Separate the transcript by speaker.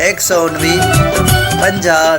Speaker 1: 119 50